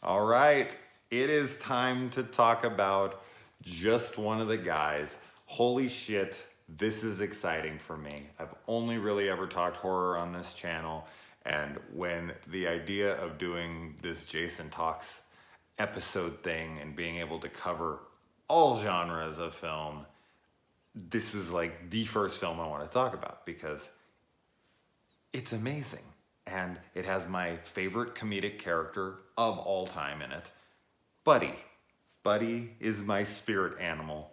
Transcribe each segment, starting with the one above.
All right, it is time to talk about just one of the guys. Holy shit, this is exciting for me. I've only really ever talked horror on this channel, and when the idea of doing this Jason Talks episode thing and being able to cover all genres of film, this was like the first film I want to talk about because it's amazing. And it has my favorite comedic character of all time in it, Buddy. Buddy is my spirit animal.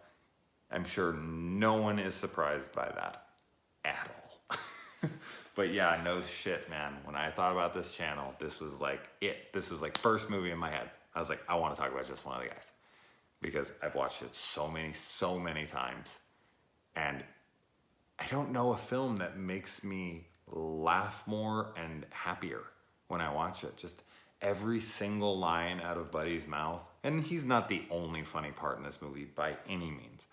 I'm sure no one is surprised by that at all. But yeah, no shit, man. When I thought about this channel, this was like it. This was like first movie in my head. I was like, I want to talk about just one of the guys because I've watched it so many times. And I don't know a film that makes me laugh more and happier when I watch it. Just every single line out of Buddy's mouth. And he's not the only funny part in this movie by any means.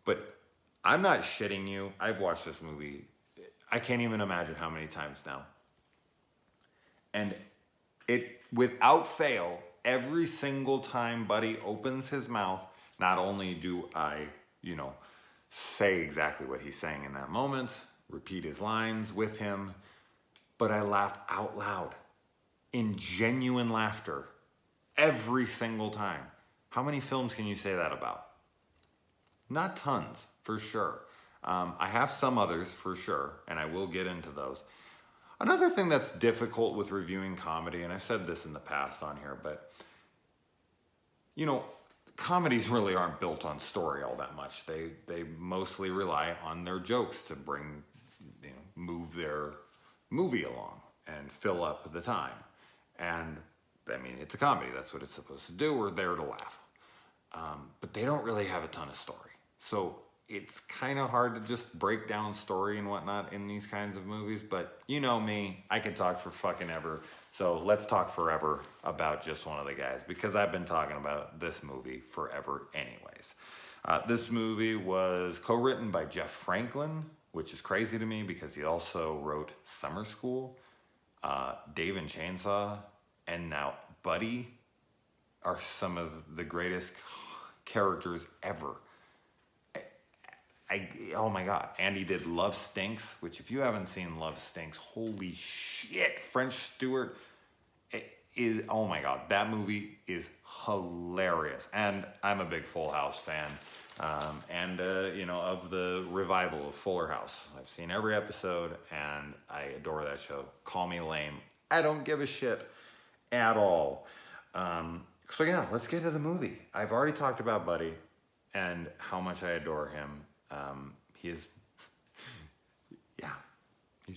But I'm not shitting you. I've watched this movie, I can't even imagine how many times now. And it, without fail, every single time Buddy opens his mouth, not only do I, say exactly what he's saying in that moment, repeat his lines with him, but I laugh out loud in genuine laughter every single time. How many films can you say that about? Not tons, for sure. I have some others for sure, and I will get into those. Another thing that's difficult with reviewing comedy, and I've said this in the past on here, but comedies really aren't built on story all that much. They mostly rely on their jokes to bring, move their movie along and fill up the time. And I mean, it's a comedy. That's what it's supposed to do. We're there to laugh. But they don't really have a ton of story. So it's kind of hard to just break down story and whatnot in these kinds of movies. But you know me, I could talk for fucking ever. So let's talk forever about just one of the guys because I've been talking about this movie forever anyways. This movie was co-written by Jeff Franklin, which is crazy to me because he also wrote Summer School, Dave and Chainsaw, and now Buddy are some of the greatest characters ever. Oh my God. And he did Love Stinks, which if you haven't seen Love Stinks, holy shit, French Stewart is, oh my God, that movie is hilarious. And I'm a big Full House fan. Of the revival of Fuller House. I've seen every episode and I adore that show. Call me lame. I don't give a shit at all. So yeah, let's get to the movie. I've already talked about Buddy and how much I adore him. He's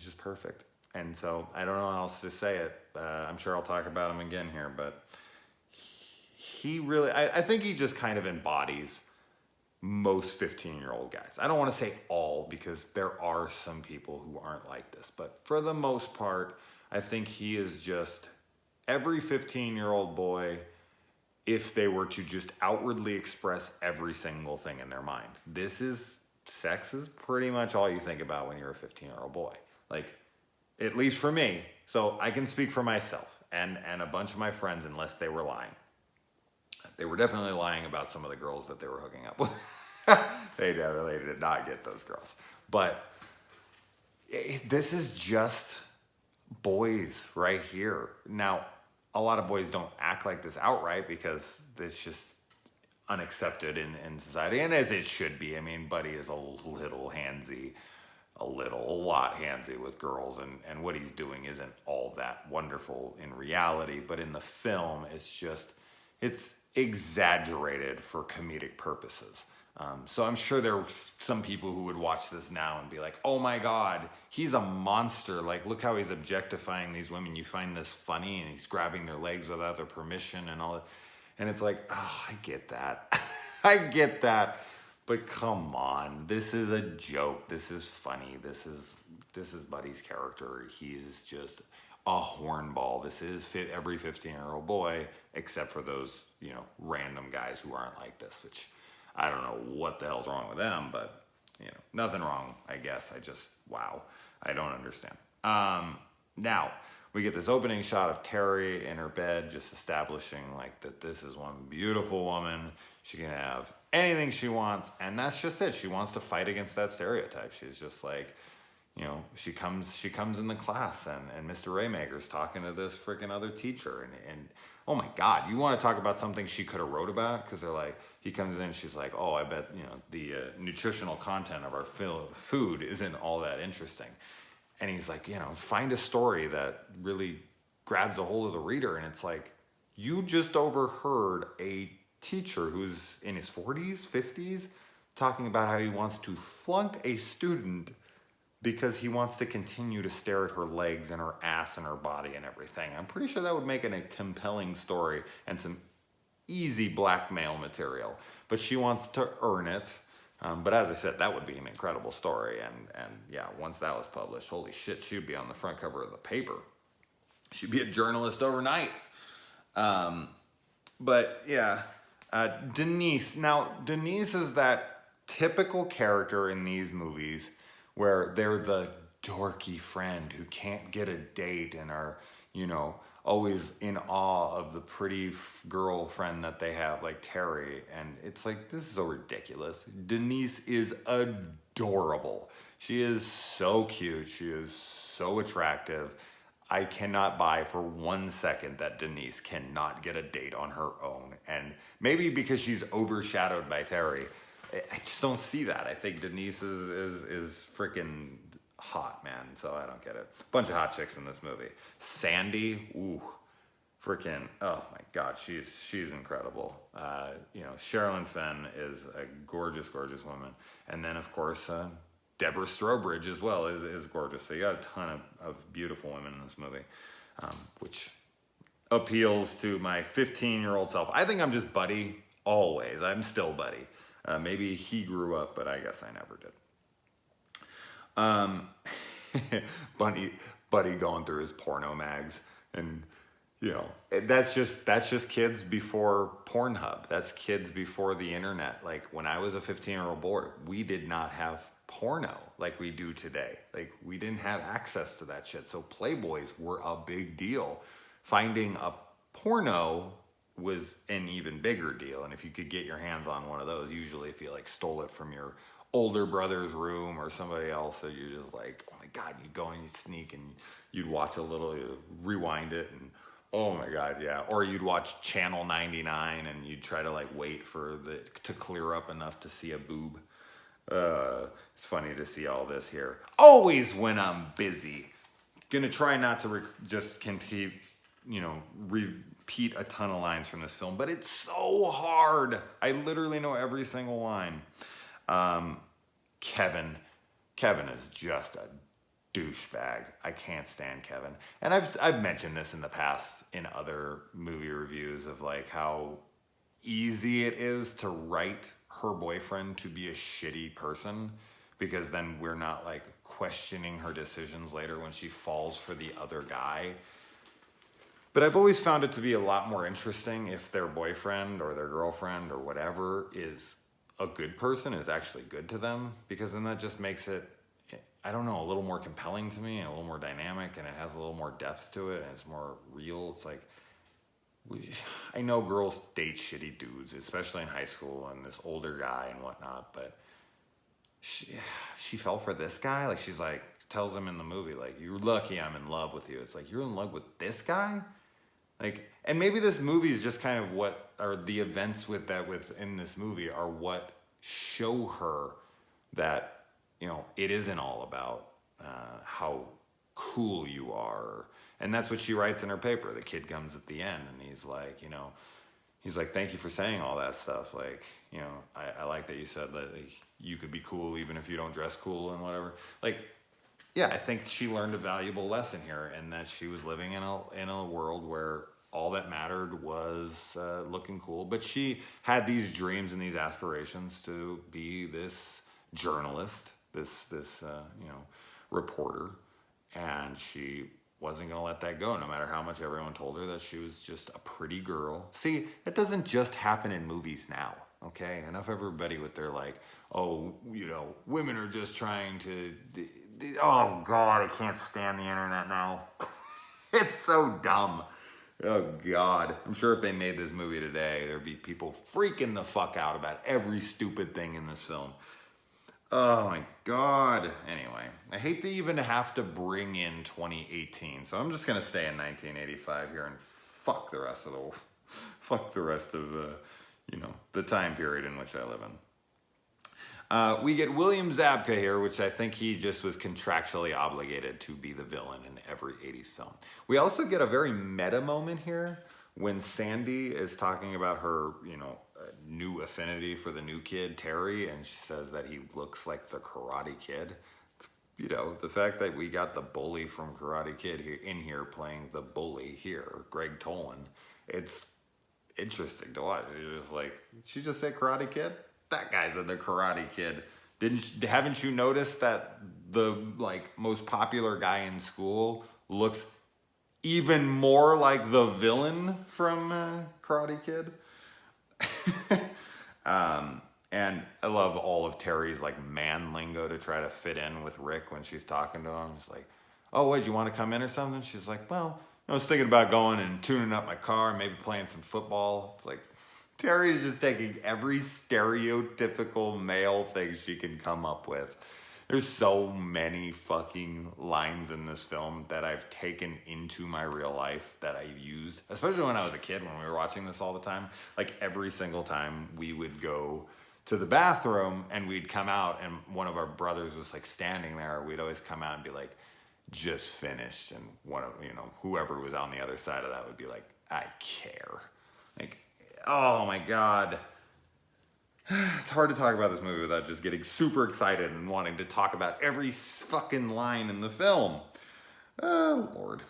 just perfect. And so I don't know how else to say it. I'm sure I'll talk about him again here, but he really, I think he just kind of embodies most 15-year-old guys. I don't want to say all because there are some people who aren't like this, but for the most part, I think he is just every 15-year-old boy if they were to just outwardly express every single thing in their mind. Sex is pretty much all you think about when you're a 15-year-old boy. Like, at least for me. So I can speak for myself and a bunch of my friends unless they were lying. They were definitely lying about some of the girls that they were hooking up with. They definitely did not get those girls. But this is just boys right here. Now, a lot of boys don't act like this outright because it's just unaccepted in society, and as it should be. I mean, Buddy is a little handsy, a lot handsy with girls, and what he's doing isn't all that wonderful in reality, but in the film, it's exaggerated for comedic purposes. So I'm sure there are some people who would watch this now and be like, oh my God, he's a monster. Like, look how he's objectifying these women. You find this funny and he's grabbing their legs without their permission and all that. And it's like, oh, I get that. I get that. But come on, this is a joke. This is funny. This is Buddy's character. He is just a hornball. This is every 15-year-old boy, except for those, random guys who aren't like this, which I don't know what the hell's wrong with them, but, nothing wrong, I guess. Wow. I don't understand. Now, we get this opening shot of Terry in her bed, just establishing like that this is one beautiful woman. She can have anything she wants, and that's just it. She wants to fight against that stereotype. She's just like, you know, she comes in the class, and Mr. Raymaker's talking to this freaking other teacher, and oh my God, you want to talk about something she could have wrote about? Because they're like, he comes in and she's like, oh, I bet, you know, the nutritional content of our food isn't all that interesting. And he's like, you know, find a story that really grabs a hold of the reader. And it's like, you just overheard a teacher who's in his 40s, 50s, talking about how he wants to flunk a student because he wants to continue to stare at her legs and her ass and her body and everything. I'm pretty sure that would make it a compelling story and some easy blackmail material. But she wants to earn it. But as I said, that would be an incredible story. And yeah, once that was published, holy shit, she'd be on the front cover of the paper. She'd be a journalist overnight. But yeah, Denise. Now, Denise is that typical character in these movies where they're the dorky friend who can't get a date and are, you know, always in awe of the pretty girlfriend that they have, like Terry. And it's like, this is so ridiculous. Denise is adorable. She is so cute. She is so attractive. I cannot buy for 1 second that Denise cannot get a date on her own. And maybe because she's overshadowed by Terry, I just don't see that. I think Denise is freaking hot, man. So I don't get it. Bunch of hot chicks in this movie. Sandy, ooh, freaking, oh my God, she's incredible. You know, Sherilyn Fenn is a gorgeous, gorgeous woman. And then of course, Deborah Strobridge as well is gorgeous. So you got a ton of beautiful women in this movie, which appeals to my 15-year-old self. I think I'm just Buddy always. I'm still Buddy. Maybe he grew up, but I guess I never did. Buddy going through his porno mags, and you know, that's just kids before Pornhub. That's kids before the internet. Like when I was a 15-year-old boy, we did not have porno like we do today. Like we didn't have access to that shit. So Playboys were a big deal. Finding a porno was an even bigger deal. And if you could get your hands on one of those, usually if you like stole it from your older brother's room or somebody else, so you're just like, oh my God, you'd go and you'd sneak and you'd watch a little, you'd rewind it, and oh my God, yeah. Or you'd watch Channel 99 and you'd try to like wait for to clear up enough to see a boob. It's funny to see all this here. Always when I'm busy. Gonna try not to just keep, you know, repeat a ton of lines from this film, but it's so hard. I literally know every single line. Kevin is just a douchebag. I can't stand Kevin. And I've mentioned this in the past in other movie reviews of like how easy it is to write her boyfriend to be a shitty person, because then we're not like questioning her decisions later when she falls for the other guy. But I've always found it to be a lot more interesting if their boyfriend or their girlfriend or whatever is a good person, is actually good to them, because then that just makes it, I don't know, a little more compelling to me and a little more dynamic, and it has a little more depth to it and it's more real. It's like, I know girls date shitty dudes, especially in high school, and this older guy and whatnot, but she fell for this guy. Like she's like, tells him in the movie, like, you're lucky I'm in love with you. It's like, you're in love with this guy? Like, and maybe this movie is just kind of what, or the events within this movie are what show her that, you know, it isn't all about how cool you are. And that's what she writes in her paper. The kid comes at the end and he's like, you know, he's like, thank you for saying all that stuff. Like, you know, I like that you said that like, you could be cool even if you don't dress cool and whatever. Like, yeah, I think she learned a valuable lesson here, and that she was living in a world where all that mattered was looking cool. But she had these dreams and these aspirations to be this journalist, this you know, reporter, and she wasn't going to let that go, no matter how much everyone told her that she was just a pretty girl. See, that doesn't just happen in movies now, okay? Enough everybody with their like, oh, you know, women are just trying to... Oh God, I can't stand the internet now. It's so dumb. Oh God. I'm sure if they made this movie today, there'd be people freaking the fuck out about every stupid thing in this film. Oh my God. Anyway, I hate to even have to bring in 2018, so I'm just gonna stay in 1985 here and fuck the rest of the time period in which I live in. We get William Zabka here, which I think he just was contractually obligated to be the villain in every 80s film. We also get a very meta moment here when Sandy is talking about her, new affinity for the new kid, Terry, and she says that he looks like the Karate Kid. The fact that we got the bully from Karate Kid here playing the bully here, Greg Tolan, it's interesting to watch. You're just like, she just say Karate Kid? That guy's in the Karate Kid. Haven't you noticed that the most popular guy in school looks even more like the villain from Karate Kid? And I love all of Terry's man lingo to try to fit in with Rick when she's talking to him. It's like, oh, wait, you want to come in or something? She's like, well, I was thinking about going and tuning up my car and maybe playing some football. It's like, Terry is just taking every stereotypical male thing she can come up with. There's so many fucking lines in this film that I've taken into my real life that I've used, especially when I was a kid, when we were watching this all the time. Every single time we would go to the bathroom and we'd come out and one of our brothers was standing there, we'd always come out and be like, just finished. And whoever was on the other side of that would be like, I care. Oh my God. It's hard to talk about this movie without just getting super excited and wanting to talk about every fucking line in the film. Oh, Lord.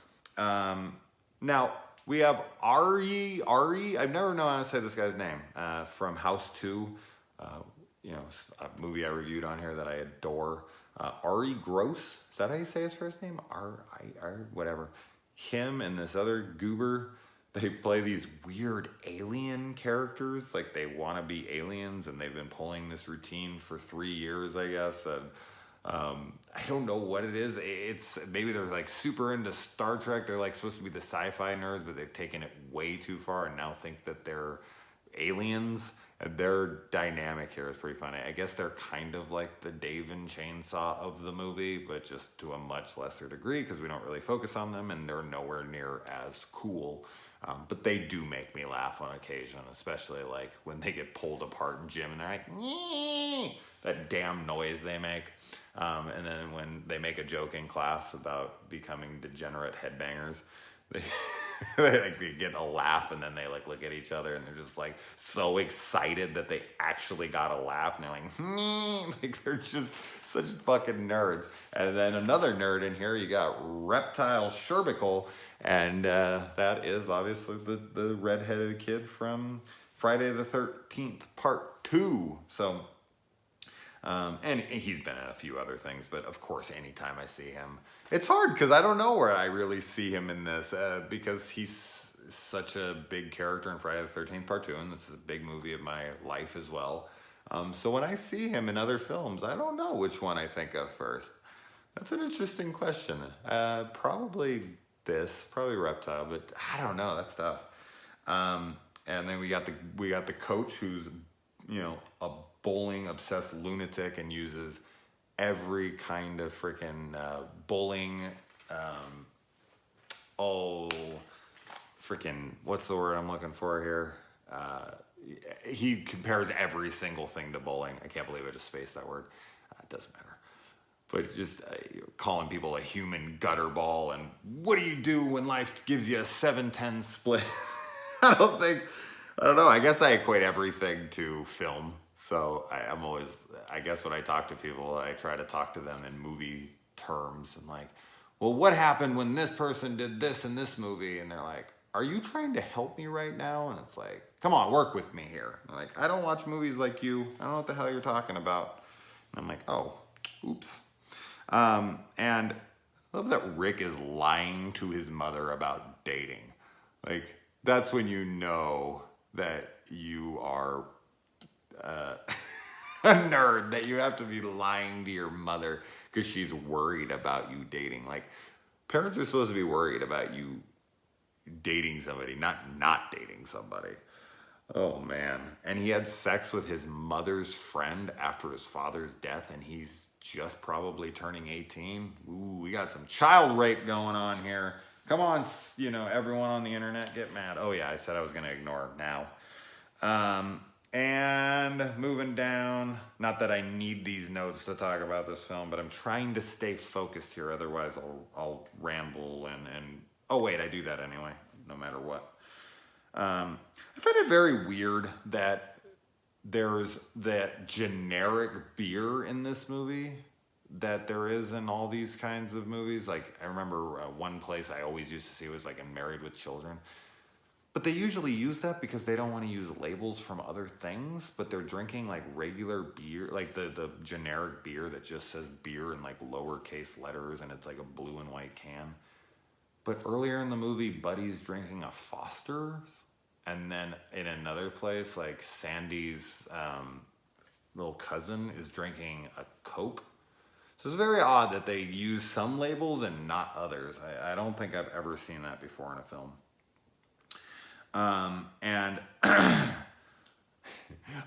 Now, we have Ari, I've never known how to say this guy's name, from House 2, a movie I reviewed on here that I adore. Ari Gross, is that how you say his first name? Whatever. Him and this other goober, they play these weird alien characters, they want to be aliens, and they've been pulling this routine for 3 years, I guess. And I don't know what it is. It's maybe they're super into Star Trek. They're supposed to be the sci-fi nerds, but they've taken it way too far and now think that they're aliens. And their dynamic here is pretty funny. I guess they're kind of like the Dave and Chainsaw of the movie, but just to a much lesser degree because we don't really focus on them and they're nowhere near as cool. But they do make me laugh on occasion, especially when they get pulled apart in gym and they're like, "Nyeh," that damn noise they make. And then when they make a joke in class about becoming degenerate headbangers, they get a laugh and then they look at each other and they're just so excited that they actually got a laugh and they're like, "Nyeh." They're just such fucking nerds. And then another nerd in here, you got Reptile Sherbicle. And that is obviously the redheaded kid from Friday the 13th, Part 2. So, and he's been in a few other things, but of course, anytime I see him, it's hard because I don't know where I really see him in this because he's such a big character in Friday the 13th, Part 2, and this is a big movie of my life as well. So when I see him in other films, I don't know which one I think of first. That's an interesting question. Probably Reptile, but I don't know. That's tough. And then we got the coach who's a bowling obsessed lunatic and uses every kind of freaking bowling. What's the word I'm looking for here? He compares every single thing to bowling. I can't believe I just spaced that word. It doesn't matter. But just calling people a human gutter ball and what do you do when life gives you a 7-10 split? I don't know. I guess I equate everything to film. So I guess when I talk to people, I try to talk to them in movie terms and well, what happened when this person did this in this movie? And they're like, are you trying to help me right now? And it's like, come on, work with me here. And I don't watch movies like you. I don't know what the hell you're talking about. And I'm like, oh, oops. And I love that Rick is lying to his mother about dating. That's when you know that you are a nerd, that you have to be lying to your mother because she's worried about you dating. Parents are supposed to be worried about you dating somebody, not dating somebody. Oh man. And he had sex with his mother's friend after his father's death, and he's just probably turning 18. Ooh, we got some child rape going on here. Come on, everyone on the internet, get mad. Oh yeah, I said I was gonna ignore now. And moving down, not that I need these notes to talk about this film, but I'm trying to stay focused here. Otherwise I'll ramble and oh wait, I do that anyway, no matter what. I find it very weird that there's that generic beer in this movie that there is in all these kinds of movies. Like, I remember one place I always used to see was like in Married with Children. But they usually use that because they don't want to use labels from other things, but they're drinking like regular beer, like the generic beer that just says beer in like lowercase letters and it's like a blue and white can. But earlier in the movie, Buddy's drinking a Foster's. And then in another place, like Sandy's little cousin is drinking a Coke. So it's very odd that they use some labels and not others. I don't think I've ever seen that before in a film. And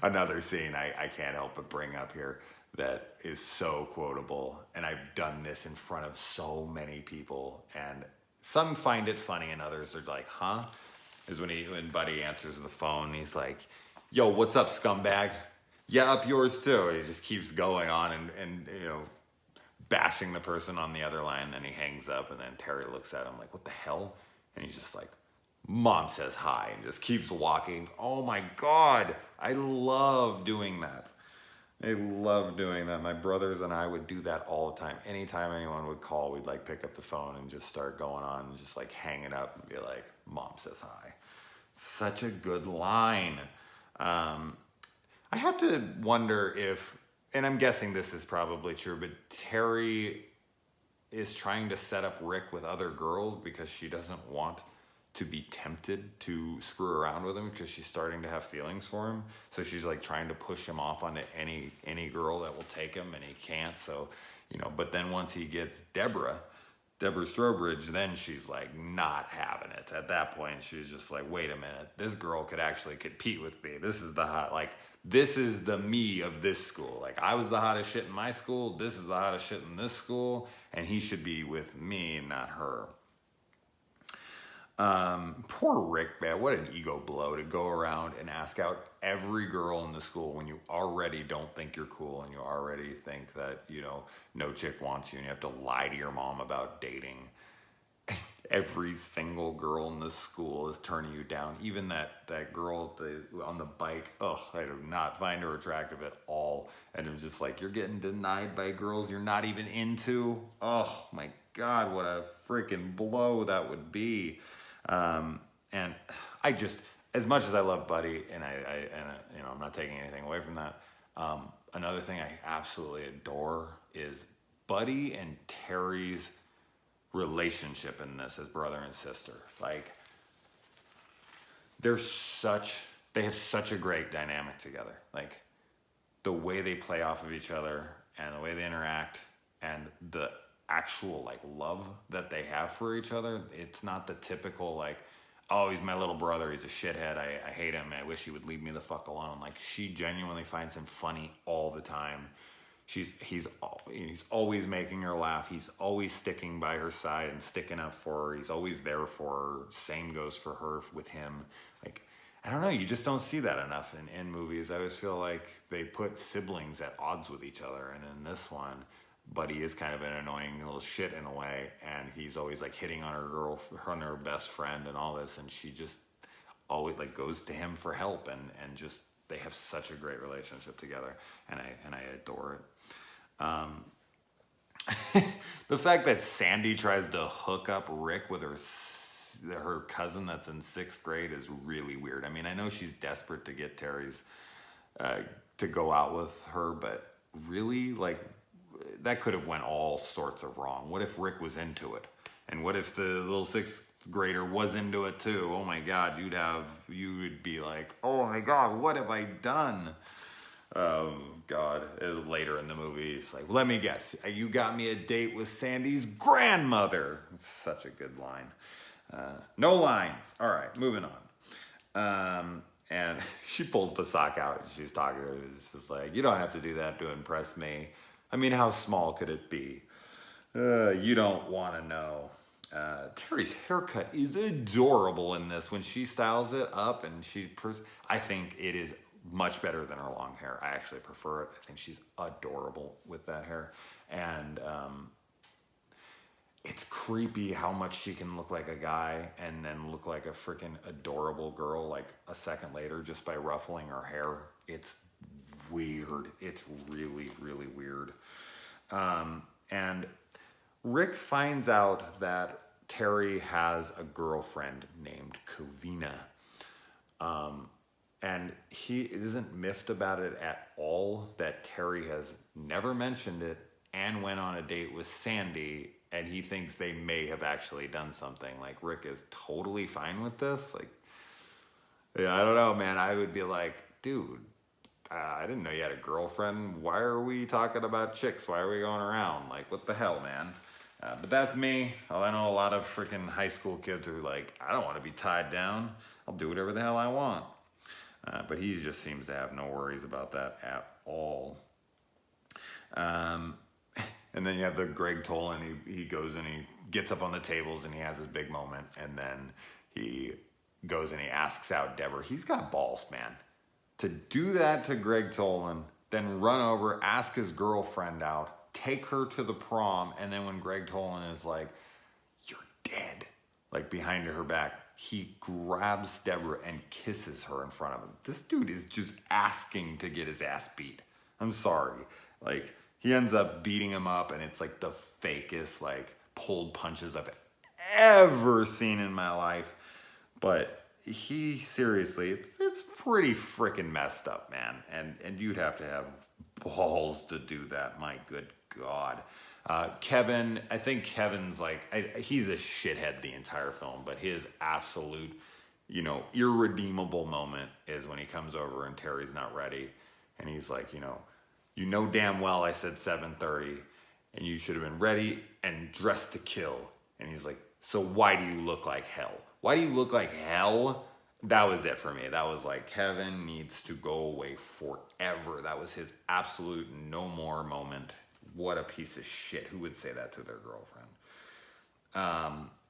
another scene I can't help but bring up here that is so quotable, and I've done this in front of so many people, and some find it funny and others are like, huh? Is when Buddy answers the phone, he's like, yo, what's up, scumbag? Yeah, up yours too. He just keeps going on and bashing the person on the other line, then he hangs up, and then Terry looks at him like, what the hell? And he's just like, Mom says hi, and just keeps walking. Oh my God, I love doing that. I love doing that. My brothers and I would do that all the time. Anytime anyone would call, we'd like pick up the phone and just start going on and just like hanging up and be like, Mom says hi. Such a good line. I have to wonder if, and I'm guessing this is probably true, but Terry is trying to set up Rick with other girls because she doesn't want to be tempted to screw around with him because she's starting to have feelings for him. So she's like trying to push him off onto any girl that will take him, and he can't. So, but then once he gets Deborah Strobridge, then she's like not having it. At that point, she's just like, wait a minute, this girl could actually compete with me. This is the me of this school. Like, I was the hottest shit in my school. This is the hottest shit in this school, and he should be with me, not her. Poor Rick, man, what an ego blow to go around and ask out every girl in the school when you already don't think you're cool and you already think that, no chick wants you and you have to lie to your mom about dating. Every single girl in the school is turning you down. Even that girl on the bike, I do not find her attractive at all. And I'm just like, you're getting denied by girls you're not even into. Oh my God, what a freaking blow that would be. And I just, as much as I love Buddy, and I'm not taking anything away from that. Another thing I absolutely adore is Buddy and Terry's relationship in this as brother and sister. Like, they have such a great dynamic together. Like, the way they play off of each other and the way they interact and the actual like love that they have for each other. It's not the typical like, oh, he's my little brother, he's a shithead, I hate him, I wish he would leave me the fuck alone. Like, she genuinely finds him funny all the time. He's always making her laugh. He's always sticking by her side and sticking up for her. He's always there for her. Same goes for her with him. Like, I don't know, you just don't see that enough in movies. I always feel like they put siblings at odds with each other, and in this one, Buddy is kind of an annoying little shit in a way, and he's always like hitting on her best friend and all this, and she just always like goes to him for help, and just they have such a great relationship together, and I adore it. The fact that Sandy tries to hook up Rick with her cousin that's in 6th grade is really weird. I mean, I know she's desperate to get Terry's to go out with her, but really, like, that could have went all sorts of wrong. What if Rick was into it? And what if the little 6th grader was into it too? Oh my God, you would be like, oh my God, what have I done? God. Later in the movie, he's like, let me guess, you got me a date with Sandy's grandmother. It's such a good line. No lines. All right, moving on. And she pulls the sock out. And she's talking to him. It's just like, you don't have to do that to impress me. I mean, how small could it be? You don't want to know. Terry's haircut is adorable in this when she styles it up, and I think it is much better than her long hair. I actually prefer it. I think she's adorable with that hair. And it's creepy how much she can look like a guy and then look like a freaking adorable girl like a second later just by ruffling her hair. It's weird. It's really, really weird. And Rick finds out that Terry has a girlfriend named Covina. And he isn't miffed about it at all, that Terry has never mentioned it and went on a date with Sandy, and he thinks they may have actually done something. Like, Rick is totally fine with this. Like, yeah, I don't know, man. I would be like, dude, I didn't know you had a girlfriend. Why are we talking about chicks? Why are we going around? Like, what the hell, man? But that's me. I know a lot of freaking high school kids who are like, I don't want to be tied down. I'll do whatever the hell I want. But he just seems to have no worries about that at all. And then you have the Greg Tolan. He goes and he gets up on the tables and he has his big moment. And then he goes and he asks out Deborah. He's got balls, man. To do that to Greg Tolan, then run over, ask his girlfriend out, take her to the prom, and then when Greg Tolan is like, you're dead, like behind her back, he grabs Deborah and kisses her in front of him. This dude is just asking to get his ass beat. I'm sorry. Like, he ends up beating him up, and it's like the fakest, like, pulled punches I've ever seen in my life. But he, seriously, it's pretty freaking messed up, man. And you'd have to have balls to do that. My good God. Kevin, I think Kevin's like, he's a shithead the entire film, but his absolute, irredeemable moment is when he comes over and Terry's not ready. And he's like, you know damn well I said 7:30 and you should have been ready and dressed to kill. And he's like, so why do you look like hell? Why do you look like hell? That was it for me. That was like, Kevin needs to go away forever. That was his absolute no more moment. What a piece of shit. Who would say that to their girlfriend?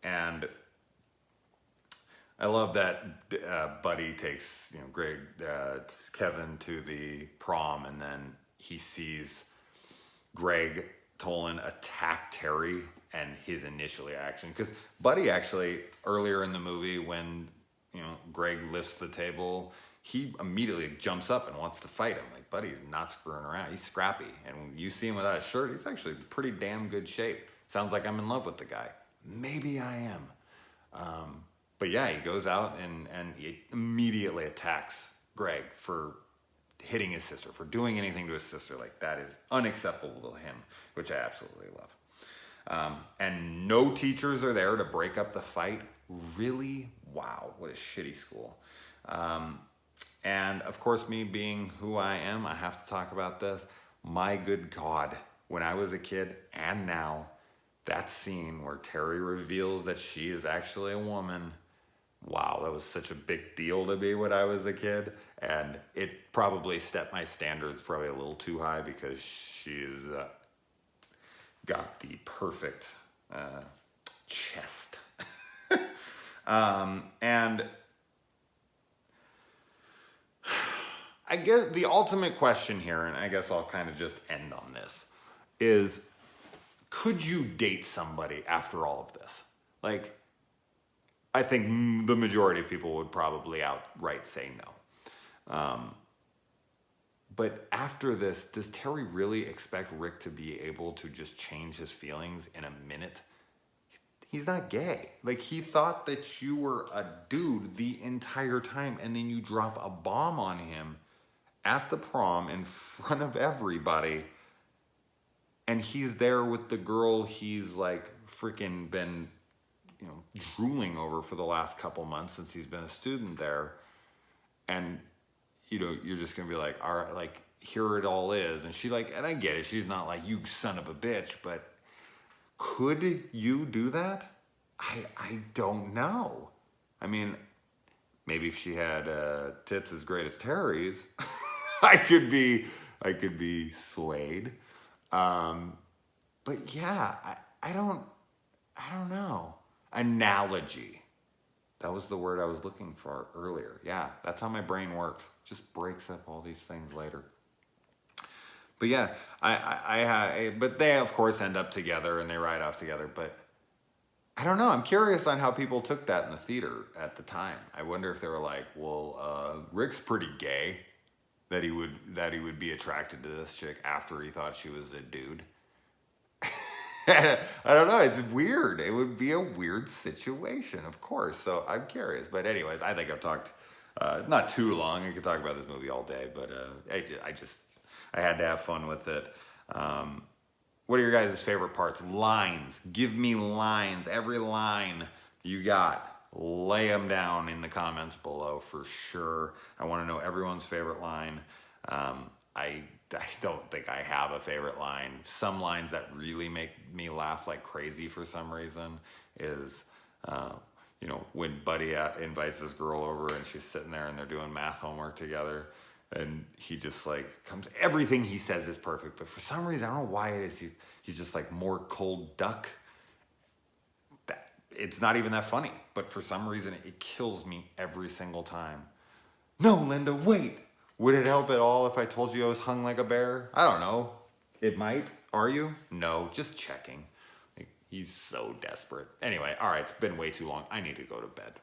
And I love that Buddy takes Kevin to the prom, and then he sees Greg Tolan attack Terry and his initial reaction. Because Buddy actually, earlier in the movie when Greg lifts the table, he immediately jumps up and wants to fight him. Like, Buddy's not screwing around. He's scrappy. And when you see him without a shirt, he's actually pretty damn good shape. Sounds like I'm in love with the guy. Maybe I am. But yeah, he goes out and he immediately attacks Greg for hitting his sister, for doing anything to his sister. Like, that is unacceptable to him, which I absolutely love. And no teachers are there to break up the fight. Really? Wow, what a shitty school. And of course, me being who I am, I have to talk about this. My good God, when I was a kid and now, that scene where Terry reveals that she is actually a woman, wow, that was such a big deal to me when I was a kid. And it probably set my standards probably a little too high because she's got the perfect chest. And I guess the ultimate question here, and I guess I'll kind of just end on this, is could you date somebody after all of this? Like, I think the majority of people would probably outright say no. But after this, does Terry really expect Rick to be able to just change his feelings in a minute? He's not gay. Like, he thought that you were a dude the entire time, and then you drop a bomb on him at the prom in front of everybody, and he's there with the girl he's like freaking been, drooling over for the last couple months since he's been a student there. And, you're just gonna be like, all right, like, here it all is. And she like, and I get it, she's not like, you son of a bitch, but could you do that? I don't know. I mean, maybe if she had tits as great as Terry's, I could be swayed. But yeah, I don't know. Analogy. That was the word I was looking for earlier. Yeah, that's how my brain works. Just breaks up all these things later. But yeah, but they of course end up together and they ride off together. But I don't know. I'm curious on how people took that in the theater at the time. I wonder if they were like, well, Rick's pretty gay, that he would be attracted to this chick after he thought she was a dude. I don't know. It's weird. It would be a weird situation, of course. So I'm curious. But anyways, I think I've talked not too long. I could talk about this movie all day, but I had to have fun with it. What are your guys' favorite parts? Lines. Give me lines. Every line you got, lay them down in the comments below for sure. I want to know everyone's favorite line. I don't think I have a favorite line. Some lines that really make me laugh like crazy for some reason is, when Buddy invites this girl over and she's sitting there and they're doing math homework together, and he just like everything he says is perfect, but for some reason, I don't know why it is, he's just like more cold duck. It's not even that funny, but for some reason, it kills me every single time. No, Linda, wait. Would it help at all if I told you I was hung like a bear? I don't know. It might. Are you? No, just checking. He's so desperate. Anyway, all right, it's been way too long. I need to go to bed.